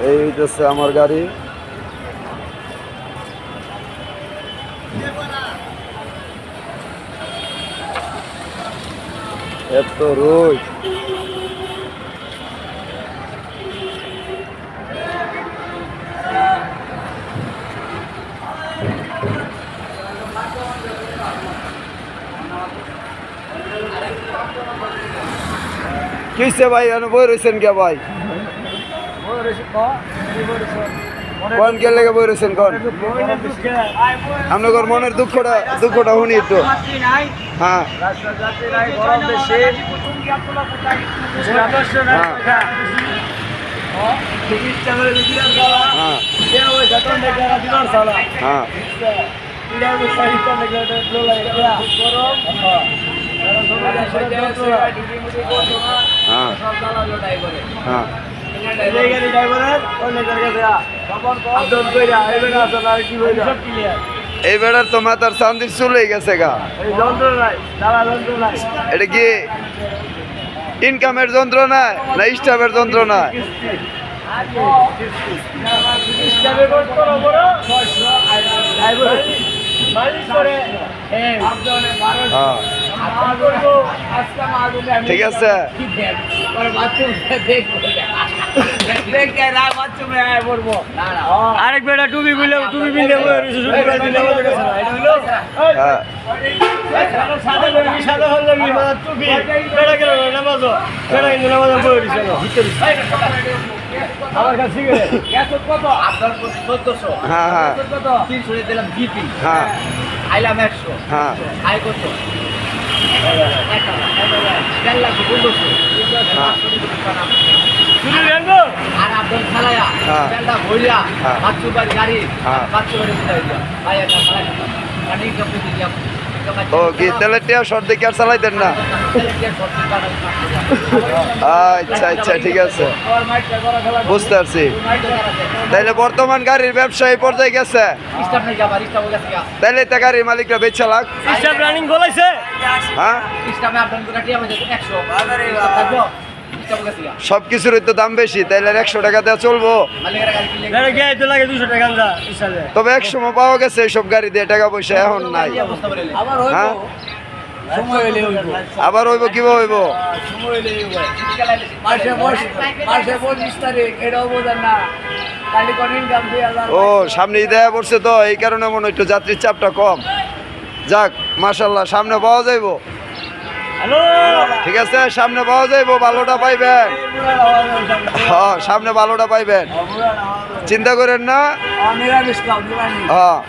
এই হইতেছে আমার গাড়ি। এত রোদ, কিসে ভাই বই রয়েছেন কে ভাই? কোন কে লেগে বই রয়েছেন কোন? আপনার মনের দুঃখটা শুনি তো। হ্যাঁ এই বেড়ার তো মাথার চান্দির চলে গেছে গা। এটা কি ইনকামের যন্ত্রণা না স্টাফের যন্ত্রণা? ঠিক আছে আরেক বেটা টুপি বিলে টুপি বিলে আমার কাছে কত আপনার 1400। হ্যাঁ হ্যাঁ 300 দিলাম জিপি। হ্যাঁ আইলাম 100। হ্যাঁ আই কত 1 লাখ 1500। আর আপনার খালায়া তেলটা ভরিয়া বাচ্চুবার গাড়ি বাচ্চুবাড়ি কোথায় দিয়া ভাই একটা খালায়া গাড়ি কপি দিয়া। ও কি তেলের টিয়া শর্ট দেখে আর চালাইতেন না? আচ্ছা আচ্ছা ঠিক আছে, বুঝতে পারছি। তাইলে বর্তমান গাড়ির ব্যবসা এই পর্যায়ে গেছে, তাইলে তা গাড়ির মালিকরা বেচা লাগ হ্যাঁ সবকিছুর তো দাম বেশি, তাইলে 100 টাকা দেওয়া চলবো? তবে এক সময় পাওয়া গেছে এইসব গাড়ি দিয়ে টাকা পয়সা, এখন নাই। হ্যাঁ আবার হইব কিভাবে হইব? ও সামনে দেয়া পড়ছে তো, এই কারণে মনে একটু যাত্রীর চাপটা কম। যাক মাশাল্লাহ, সামনে পাওয়া যাইব। ঠিক আছে, সামনে পাওয়া যাইব, ভালোটা পাইবেন। হ্যাঁ সামনে ভালোটা পাইবেন, চিন্তা করেন না। হ্যাঁ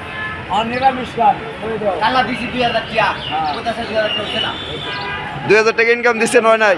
2000 টাকা ইনকাম দিচ্ছে নয় নাই?